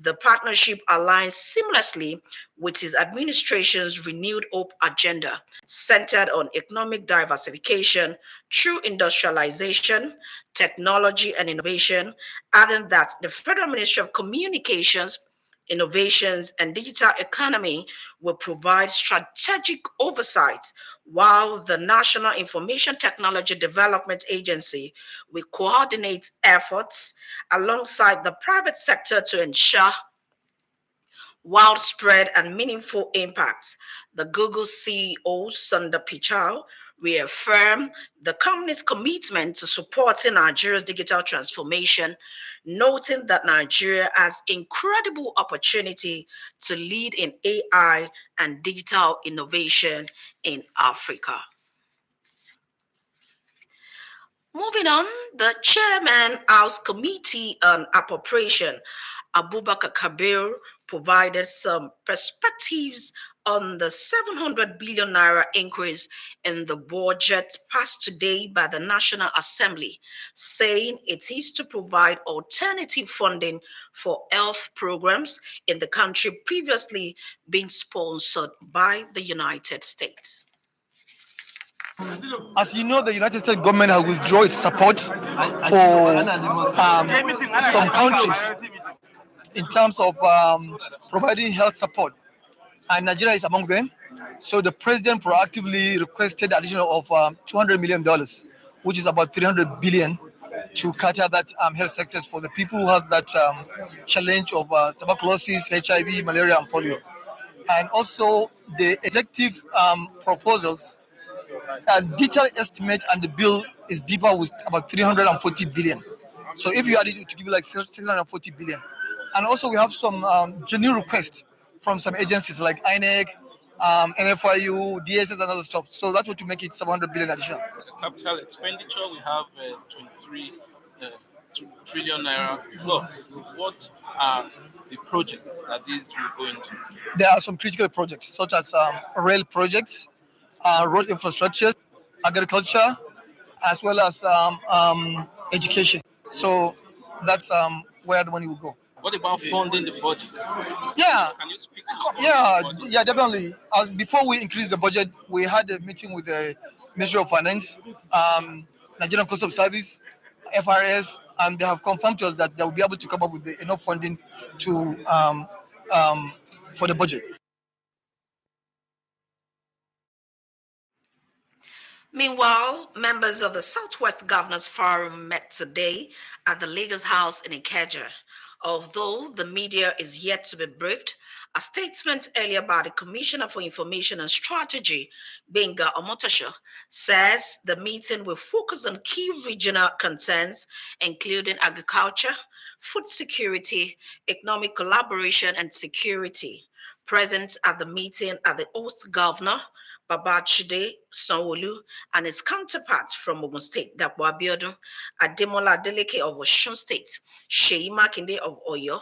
The partnership aligns seamlessly with his administration's renewed hope agenda, centered on economic diversification through industrialization, technology, and innovation, adding that the Federal Ministry of Communications, Innovations, and Digital Economy will provide strategic oversight, while the National Information Technology Development Agency will coordinate efforts alongside the private sector to ensure widespread and meaningful impacts. The Google CEO, Sundar Pichai, reaffirmed the company's commitment to supporting Nigeria's digital transformation, noting that Nigeria has incredible opportunity to lead in AI and digital innovation in Africa. Moving on, the chairman House Committee on Appropriation, Abubakar Kabir, provided some perspectives on the 700 billion naira increase in the budget passed today by the National Assembly, saying it is to provide alternative funding for health programs in the country previously being sponsored by the United States. As you know, the United States government has withdrawn its support for some countries in terms of providing health support, and Nigeria is among them. So the president proactively requested additional of $200 million, which is about 300 billion, to cater that health sectors for the people who have that challenge of tuberculosis, HIV, malaria, and polio. And also the executive proposals, a detailed estimate, and the bill is deeper with about 340 billion. So if you add it, to give you like 640 billion. And also we have some genuine requests from some agencies like INEC, NFIU, DSS, and other stuff. So that's what to make it 700 billion additional. Capital expenditure, we have 23 trillion naira plus. What are the projects that these will go into? There are some critical projects such as rail projects, road infrastructure, agriculture, as well as education. So that's where the money will go. What about funding the budget? Yeah. Can you speak to Yeah, definitely. As before we increase the budget, we had a meeting with the Ministry of Finance, Nigerian Customs Service, FRS, and they have confirmed to us that they will be able to come up with enough funding to for the budget. Meanwhile, members of the Southwest Governors Forum met today at the Lagos House in Ikeja. Although the media is yet to be briefed, a statement earlier by the Commissioner for Information and Strategy, Benga Omotosho, says the meeting will focus on key regional concerns, including agriculture, food security, economic collaboration, and security. Present at the meeting are the host governor, Babachide Sanwo-Olu, and his counterparts from Ogun State, Dapo Abiodun, Ademola Adeleke of Osun State, Seyi Makinde of Oyo,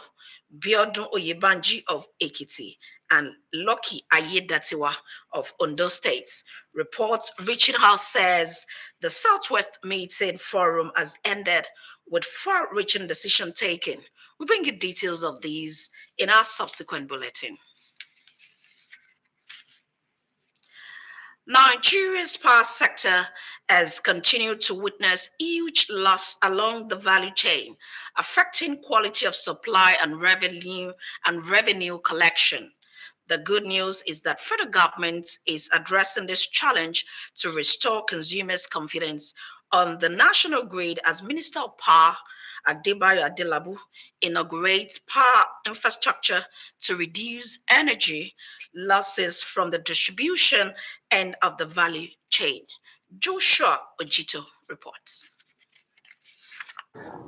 Biodun Oyebanji of Ekiti, and Lucky Ayedatiwa of Ondo State. Reports reaching us says the Southwest Meeting Forum has ended with far-reaching decision taken. We bring you details of these in our subsequent bulletin. Nigeria's power sector has continued to witness huge loss along the value chain, affecting quality of supply and revenue collection. The good news is that federal government is addressing this challenge to restore consumers' confidence on the national grid as Minister of Power Adebayo Adelabu inaugurates power infrastructure to reduce energy losses from the distribution end of the value chain. Joshua Ojito reports.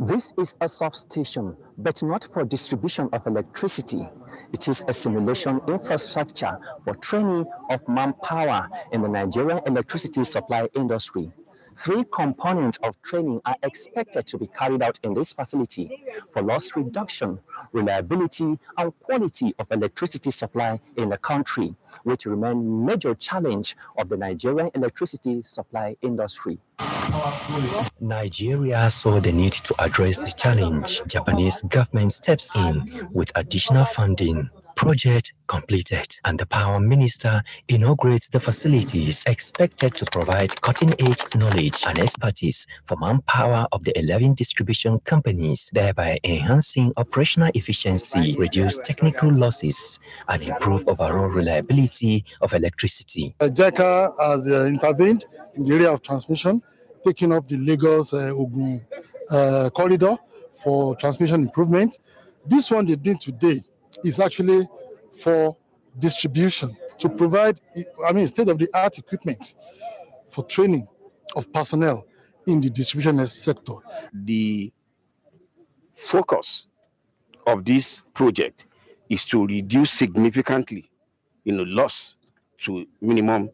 This is a substation, but not for distribution of electricity. It is a simulation infrastructure for training of manpower in the Nigerian electricity supply industry. 3 components of training are expected to be carried out in this facility for loss reduction, reliability, and quality of electricity supply in the country, which remain major challenge of the Nigerian electricity supply industry. Nigeria saw the need to address the challenge. Japanese government steps in with additional funding. Project completed, and the Power Minister inaugurates the facilities expected to provide cutting-edge knowledge and expertise for manpower of the 11 distribution companies, thereby enhancing operational efficiency, reduce technical losses, and improve overall reliability of electricity. JICA has intervened in the area of transmission, taking up the Lagos-Ogun corridor for transmission improvement. This one they're doing today is actually for distribution, to provide, state-of-the-art equipment for training of personnel in the distribution sector. The focus of this project is to reduce significantly, loss to minimum,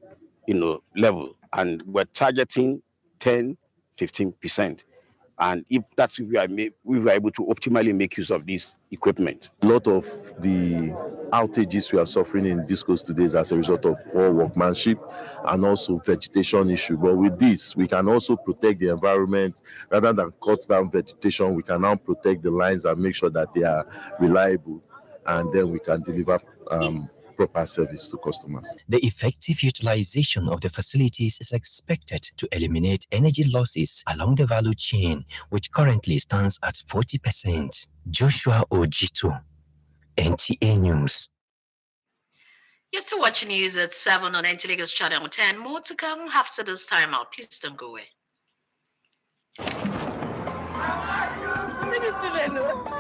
level, and we're targeting 10-15%. And if that's if we were able to optimally make use of this equipment. A lot of the outages we are suffering in discos today is as a result of poor workmanship and also vegetation issue. But with this, we can also protect the environment. Rather than cut down vegetation, we can now protect the lines and make sure that they are reliable, and then we can deliver proper service to customers. The effective utilization of the facilities is expected to eliminate energy losses along the value chain, which currently stands at 40%. Joshua Ojito, NTA News. You're still watching news at 7 on NT Lagos Channel 10. More to come after this time out. Please don't go away.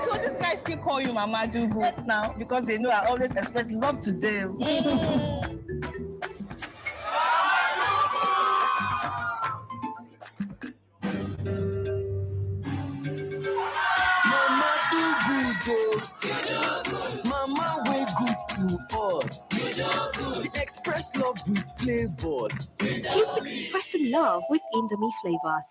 So these guys still call you Mama Dugu now because they know I always express love to them. Mama do good, Mama way good to us. She express love with flavors. Keep expressing love with Indomie flavors.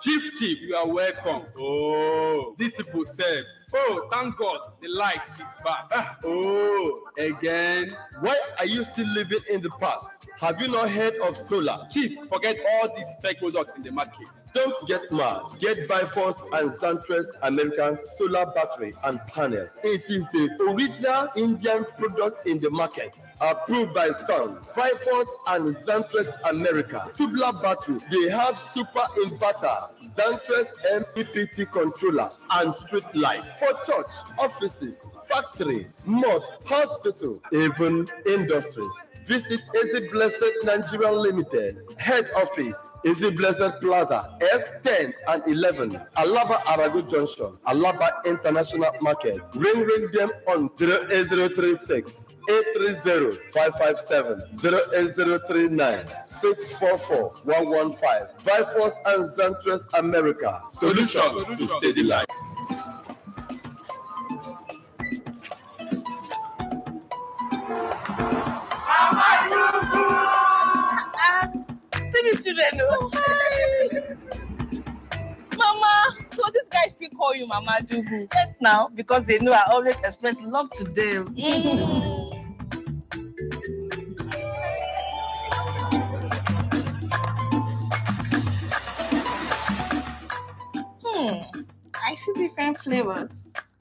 Chief, you are welcome. Oh, this people said, oh, thank God, the light is back. Oh, again? Why are you still living in the past? Have you not heard of solar? Chief, forget all these fake products in the market. Don't get mad. Get Bifrost and Zantress American solar battery and panel. It is the original Indian product in the market. Approved by Sun, Bifrost and Zantress America. Tubular battery. They have super inverter, Zantress MPPT controller, and street light for church, offices, factories, mosques, hospitals, even industries. Visit Easy Blessed Nigeria Limited, head office, Easy Blessed Plaza, F10 and 11, Alaba Arago Junction, Alaba International Market. Ring them on 08036 830 557 08039 644 115. Bifrost and Zantress America. Solution to steady life. Mama, so these guys still call you Mama Dugu. Yes, now, because they know I always express love to them. I see different flavors.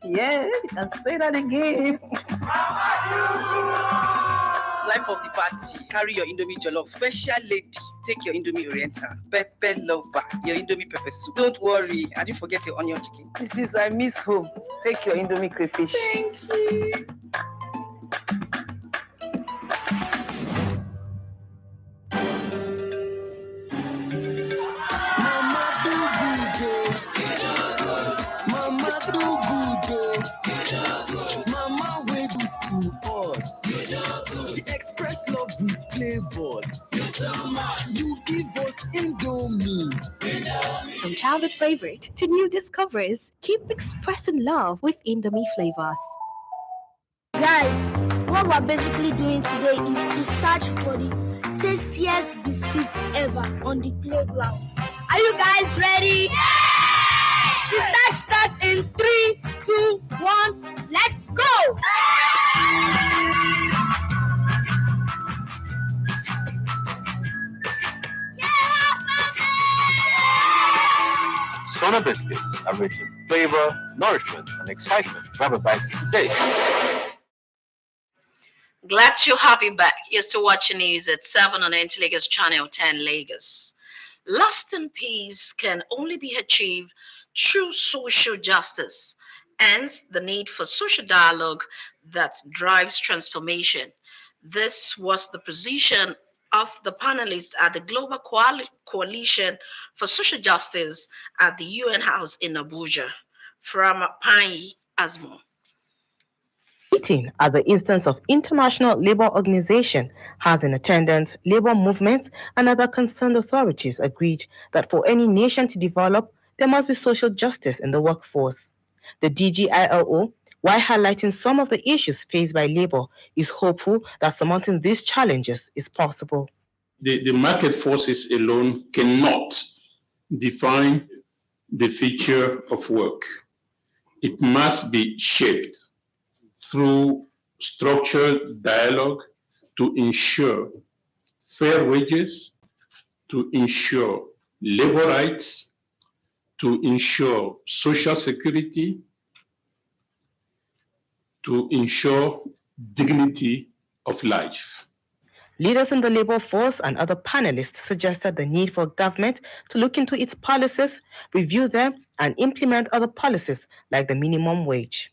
Yeah, you can say that again. Life of the party. Carry your Indomie Jollof. Special lady. Take your Indomie Oriental. Pepper lover. Your Indomie pepper soup. Don't worry. I didn't forget your onion chicken. This is I miss home. Take your Indomie crayfish. Thank you. You give us Indomie. From childhood favorite to new discoveries, keep expressing love with Indomie flavors. Guys, what we're basically doing today is to search for the tastiest biscuits ever on the playground. Are you guys ready? Yeah! The start starts in 3, 2, 1. Let's go! Sona biscuits are rich in flavor, nourishment, and excitement. Grab a bite today. Glad to have you back. You're still watching news at 7 on NT Lagos Channel 10 Lagos. Lasting peace can only be achieved through social justice, hence the need for social dialogue that drives transformation. This was the position of the panelists at the Global Coalition for Social Justice at the UN House in Abuja. From Panyi Asmo. Meeting at the instance of International Labour Organization has in attendance labour movements and other concerned authorities agreed that for any nation to develop, there must be social justice in the workforce. The DGILO, while highlighting some of the issues faced by labour, is hopeful that surmounting these challenges is possible. The market forces alone cannot define the future of work. It must be shaped through structured dialogue to ensure fair wages, to ensure labor rights, to ensure social security, to ensure dignity of life. Leaders in the labor force and other panelists suggested the need for government to look into its policies, review them, and implement other policies like the minimum wage.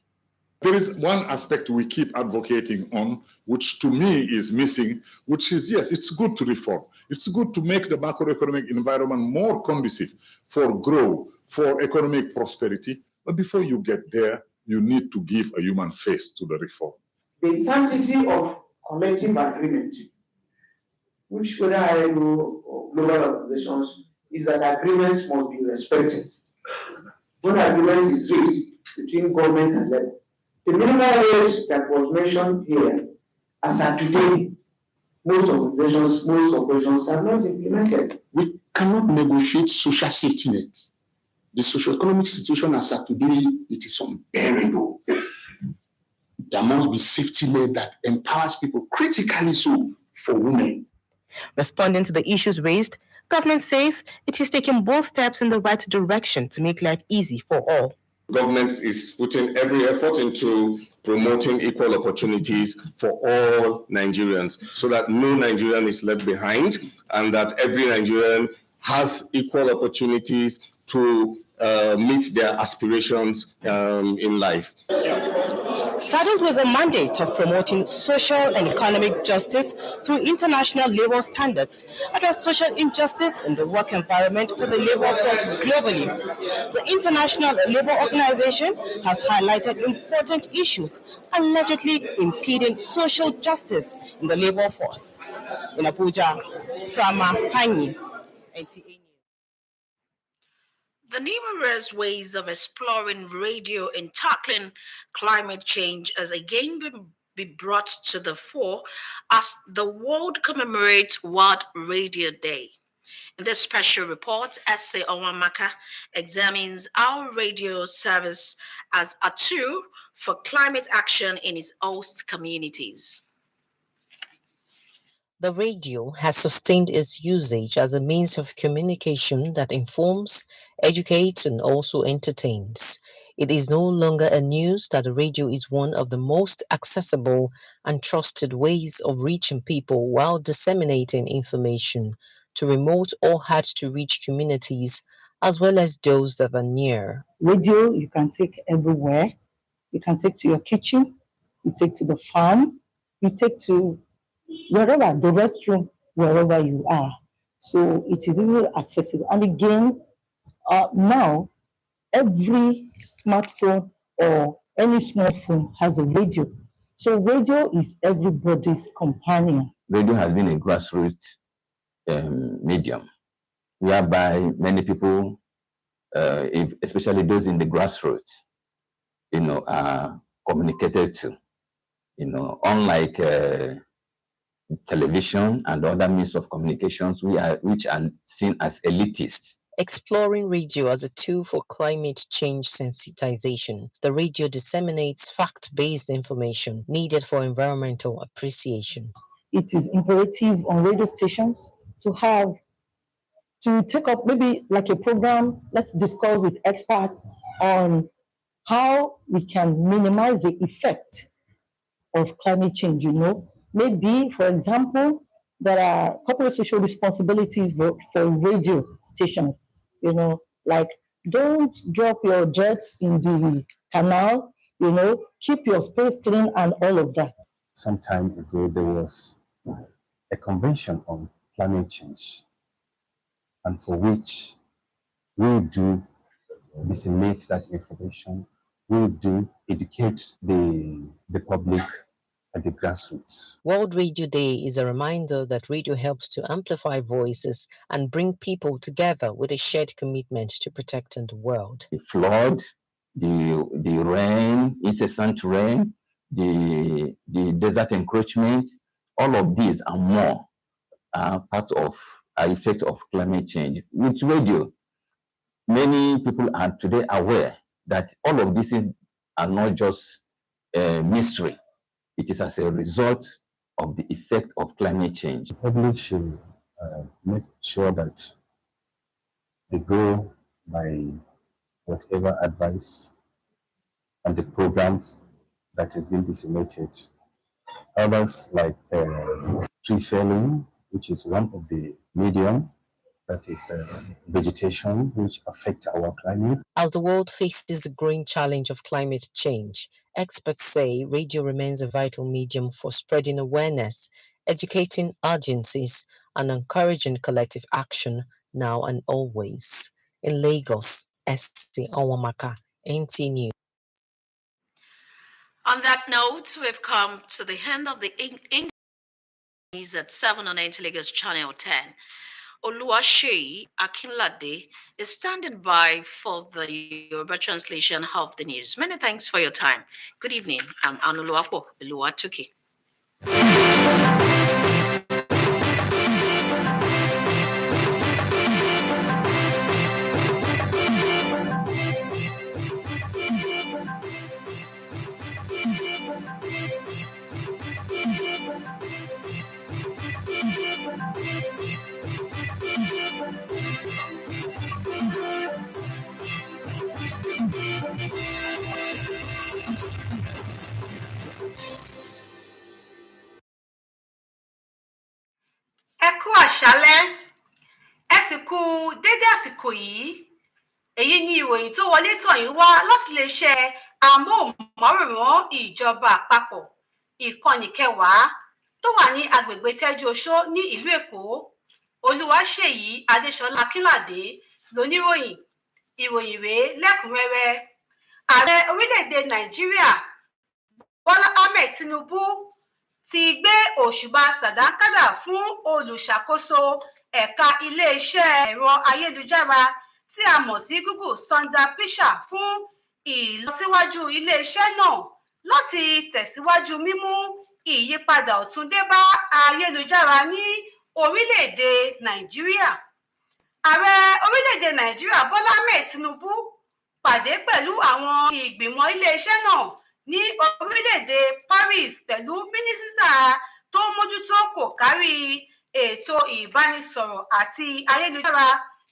There is one aspect we keep advocating on, which to me is missing, which is, yes, it's good to reform. It's good to make the macroeconomic environment more conducive for growth, for economic prosperity. But before you get there, you need to give a human face to the reform. The sanctity of collective agreement, which whether ILO or global organizations, is that agreements must be respected. When agreement is reached between government and labor, the minimum wage that was mentioned here, as at today, most organizations, most corporations have not implemented. We cannot negotiate social safety nets. The socio-economic situation as at today, it is unbearable. There must be safety net that empowers people, critically so for women. Responding to the issues raised, government says it is taking both steps in the right direction to make life easy for all. Government is putting every effort into promoting equal opportunities for all Nigerians so that no Nigerian is left behind and that every Nigerian has equal opportunities to meet their aspirations in life. Saddled with the mandate of promoting social and economic justice through international labor standards, address social injustice in the work environment for the labor force globally. The International Labour Organization has highlighted important issues allegedly impeding social justice in the labor force. In Abuja, from Panyi, NTA. The numerous ways of exploring radio in tackling climate change has again been brought to the fore as the world commemorates World Radio Day. In this special report, Ese Onwamaka examines how radio serves as a tool for climate action in its host communities. The radio has sustained its usage as a means of communication that informs, educates, and also entertains. It is no longer a news that the radio is one of the most accessible and trusted ways of reaching people while disseminating information to remote or hard-to-reach communities as well as those that are near. Radio you can take everywhere. You can take to your kitchen, you take to the farm, you take to wherever, the restroom, wherever you are. So it is easily accessible. And again, now, every smartphone or any smartphone has a radio. So radio is everybody's companion. Radio has been a grassroots medium, whereby many people, especially those in the grassroots, are communicated to. Unlike television and other means of communications which are seen as elitist. Exploring radio as a tool for climate change sensitization, the radio disseminates fact-based information needed for environmental appreciation. It is imperative on radio stations to take up maybe like a program, let's discuss with experts on how we can minimize the effect of climate change, Maybe, for example, there are corporate social responsibilities for radio stations, like don't drop your jets in the canal, keep your space clean and all of that. Some time ago, there was a convention on climate change, and for which we do disseminate that information, we do educate the public at the grassroots. World Radio Day is a reminder that radio helps to amplify voices and bring people together with a shared commitment to protecting the world. The flood, the rain, incessant rain, the desert encroachment, all of these and more are part of an effect of climate change. With radio, many people are today aware that all of these are not just a mystery. It is as a result of the effect of climate change. The public should make sure that they go by whatever advice and the programs that is being disseminated. Others like tree felling, which is one of the medium, that is vegetation, which affect our climate. As the world faces the growing challenge of climate change, experts say radio remains a vital medium for spreading awareness, educating audiences, and encouraging collective action now and always. In Lagos, ST Onwamaka, NT News. On that note, we've come to the end of the English at 7 on NT Lagos Channel 10. Oluwaseyi Akinlade is standing by for the Yoruba translation of the news. Many thanks for your time. Good evening. I'm Anuluwapo Oluwatuki. Àṣálẹ́ ẹ sì kú dédé àsìkò yìí èyí ni ìròyìn tó wọlé tọ̀ yín wá láti iléeṣẹ́ amóhùnmáwòrán ìjọba àpapọ̀ ìkànnì 10 tó wà ní agbègbè Tẹ́jú-Oṣó ní ìlú Èkó. Olúwaṣèyí Adéṣọlá Akínládé lóníròyìn. Ìròyìn rèé lẹ́kùnrẹ́rẹ́. Ààrẹ orílẹ̀-èdè Nàìjíríà Bọ́lá Ahmed Tinubu ti gbé òṣùbà sàdánkátà fún olùṣàkóso ẹ̀ka iléeṣẹ́ ẹ̀rọ ayélujára tí a mọ̀ sí Google Sundar Pichai fún ìlọsíwájú iléeṣẹ́ náà láti tẹ̀síwájú mímú ìyípadà ọ̀tun dé bá ayélujára ní orílẹ̀-èdè Nàìjíríà. Ààrẹ orílẹ̀-èdè Nàìjíríà Bọ́lá Ahmed Tinubu pàdé pẹ̀lú àwọn ìgbìmọ̀ iléeṣẹ́ náà ní orílẹ̀-èdè Paris pẹ̀lú mínísítà tó mójútó kò kárí ètò ìbánisọ̀rọ̀ àti ayélujára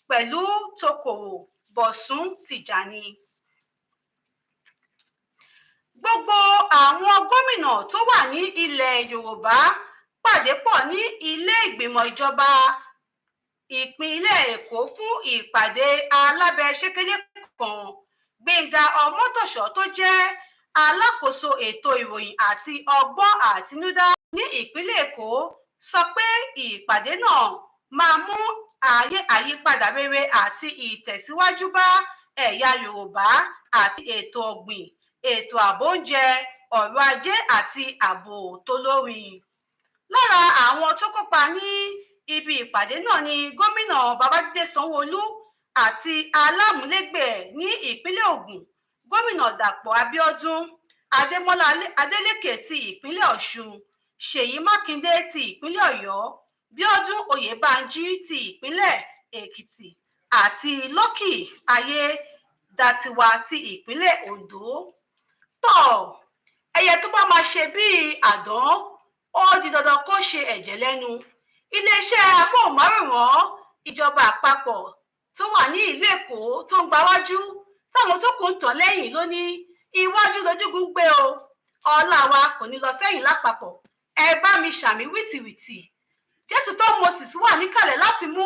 pẹ̀lú tókòwò Bọ̀sún Tìjàní. Gbogbo àwọn gómìnà tó wà ní ilẹ̀ Yorùbá pàdé pọ̀ ní ilé ìgbìmọ̀ ìjọba ìpínlẹ̀ Èkó fún ìpàdé alábẹ́sẹ́kẹ́lé kan. Gbénga Ọmọ́tòṣọ́ tó jẹ́ alákòóso ètò ìròyìn àti ọgbọ́n àtinúdá ní ìpínlẹ̀ Èkó sọ pé ìpàdé náà máa mú àyípadà rere àti ìtẹ̀síwájú bá ẹ̀yà Yorùbá àti ètò ọ̀gbìn, ètò ààbò oúnjẹ, ọrọ̀ ajé àti ààbò tó lórin. Lára àwọn tó kópa ní ibi ìpàdé náà ni gómìnà Babájídé Sanwó-Olú àti alámúlégbè ní ìpínlẹ̀ Ògùn, gómìnà Dàpọ̀ Abíọ́dún, Adémọ́lá Adélékè ti ìpínlẹ̀ Ọ̀ṣun, Ṣèyí Mákindé ti ìpínlẹ̀ Ọ̀yọ́, Bíọ́dún Oyèbánjí ti ìpínlẹ̀ Èkìtì àti Lọ́kì Ayédàtiwa ti ìpínlẹ̀ Oǹdó. Tọ́ ẹyẹ tó bá máa ṣe bíi àdán ó di dandan kó ṣe ẹ̀jẹ̀ lẹ́nu. Iléeṣẹ́ amóhùnmáwòrán ìjọba àpapọ̀ tó wà ní ìlú Èkó tó ń gbáwájú táwọn tó kù ń tọ̀ lẹ́yìn ló ní iwájú lójúgun gbé o, ọlá wa kò ní lọ sẹ́yìn lápapọ̀. Ẹ bá mi ṣàmì wìtìwìtì. Jésù tó Moses wà níkàlẹ̀ láti mú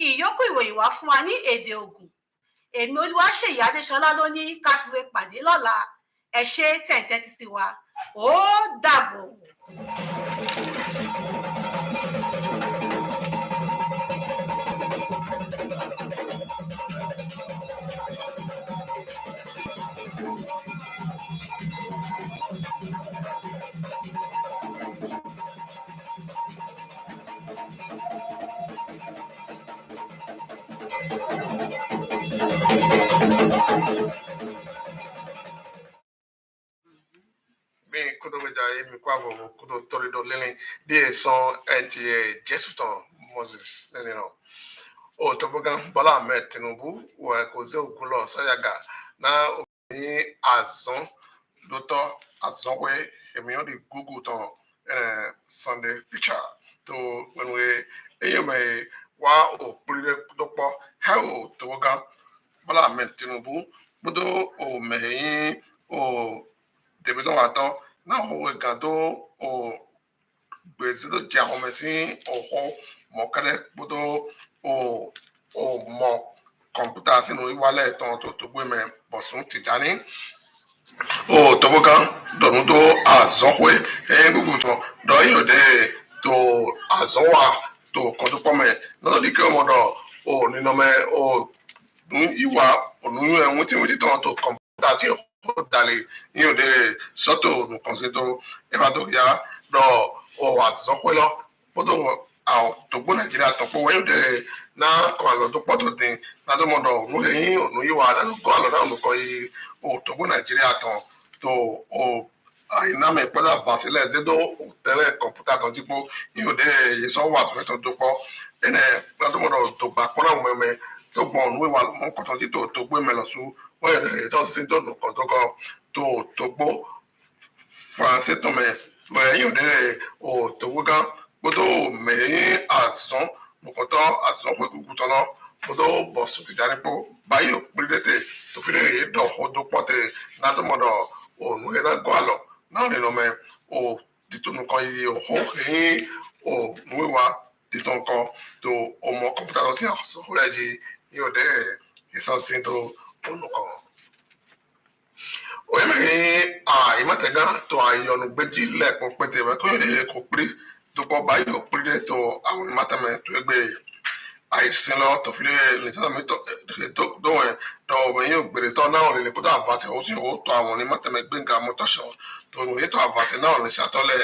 ìyókù ìròyìn wá fún wa ní èdè Ògùn. Èmi Olúwaṣèyí Adéṣọlá ló ní ká fi wé pàdé lọ́la. Ẹ ṣé tẹ̀ǹtẹ̀ sí wa. Ó dàbọ̀. Bem, quando eu já me quavo, quando eu tô indo lendo, de são entre Jesus tão Moses, né não. O tobogan Bola Ahmed Tinubu, o coze o gulo sayaga na o ni azon Dr. Azonwe emi di Google ton Sunday picture to when we eyome wa o prile dopo ha o tobogan Bola Ahmed Tinubu bodo o meyin o debizon ato na o gado o gbezido dia o mesin o ho mokale bodo o mo kọ̀mpútà sínú ìwálẹ̀ tán tó gbé mẹ́ bọ̀sùn Tìjání o tobogan dọ̀nù tó àzọ́pẹ́ ẹ̀yìn gbogbo tán dọ̀yìn òde tó àzọ́wà tó kọ́dúpọ̀ mẹ́ lọ́dọ̀ kí ọmọdọ̀ o nínú mẹ́ o ìwà ònúyún ẹ̀wọ̀n tí wọ́n ti tán tó kọ̀mpútà tí ó dalẹ̀ ní òde sọ́tò nìkan sí tó ẹ̀fà tó yá lọ o àzọ́pẹ́ lọ bọ́dọ̀ àwọn tó gbó Nàìjíríà tó pọ̀ wọ́n yóò na kọ àlọ́ tó pọ̀ tó dín ládọ́ mọ́dọ̀ òun lẹ́yìn òun yíwa lálùkọ́ àlọ́ náà nìkan yìí o tó gbó Nàìjíríà tán tó o àìnámẹ̀ pẹ́lú àbàsílẹ̀ ṣẹ́dọ̀ tẹ́lẹ̀ kọ̀mpútà kan tí pọ̀ yóò dé ìyẹsọ́ wà tó fẹ́tọ̀ tó pọ̀ ẹnẹ ládọ́ mọ́dọ̀ tó gbà pọ́n náà mẹ́mẹ́ tó gbọ́n òun wíwà mọ́ kọ̀tọ̀ tí tó gbé mẹ́lọ̀ sún wọ́n yẹ tó sí tó nù kọ̀ tó gbó faransé tó mẹ́ lọ́yẹ̀ yóò dé o tó gbó gán gbọ́dọ̀ mẹ́yìn àzán mọ̀kọ́tọ́ àzọ́pẹ́ kúkú tọ́nà fọdọ́ bọ̀sùn Tìjání pọ̀ báyìí òpínlẹ̀tẹ̀ tó fi lè dọ̀kọ́ dọ́pọ̀ tẹ̀ látọmọdọ̀ òun ẹ̀dá gọ́ àlọ́ náà nínú mẹ́ o títún nǹkan yìí ọ̀họ́ ẹ̀yìn òun wíwá títún nǹkan tó ọmọ kọ̀mpútà lọ sí àkọsọ́ rẹ̀ jì yóò dé ìsọ́sí tó ònùkọ́. òyìnbẹ̀yìn àìmọ̀tẹ̀gá tó àyọ̀nù gbẹ́jì lẹ́ẹ̀kan pẹ́tẹ́ rẹ̀ kó yóò dé kó pé dukɔ bayi o kpli ɖe to awon matame to egbe àìsàn lọ tó fi lè tó dɔwɛ dɔwɔmɛ yóò gbèrè tɔ náà lè kó tó àvàsẹ o sì o tó àwọn ní matame gbẹngà mọtọsọ tó ní ètò àvàsẹ náà lè ṣàtọlẹ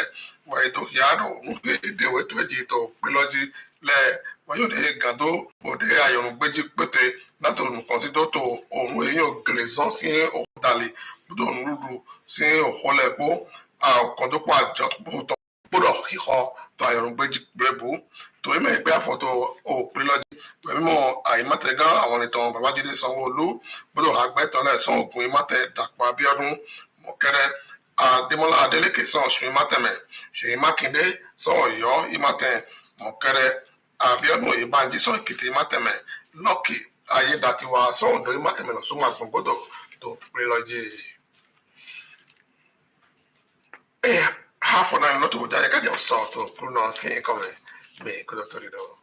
wáyé tó yá lọ nígbè déwé tó ẹjì tó pélọjì lẹ wáyé òde gàdó òde àyọrùn gbèjì pété látò nǹkan sí tó tó òun èyí ò gèlè sàn sí òdàlẹ gbọdọ nùdù sí òkọlẹpọ àkọdọpọ àjọpọ gbọ́dọ̀ kíkọ tó àyọrùn gbèjì gbẹbù tó ẹmẹ ìgbé àfọtò òpin lọjì pẹ̀lú àìmọtẹgán àwọn ìtàn Babájídé Sanwó-Olú gbọ́dọ̀ àgbẹtọlẹ sàn ògùn ìmọtẹ Dàpọ̀ Abíọ́dún Mọ̀kẹ́rẹ Adémọ́lá Adélékè sàn Ọ̀ṣun ìmọtẹmẹ Ṣèyí Mákindé sàn Ọ̀yọ́ ìmọtẹ Mọ̀kẹ́rẹ Abíọ́dún Oyèbánjí sàn Èkìtì ìmọtẹmẹ Lọ́kì Ayédàtiwa sàn Oǹdó ìmọtẹmẹ lọsùn àgbọn gbọ́dọ̀ tó òpin lọjì. Half of them not to die, I got sort of pronouncing come me could have told it all.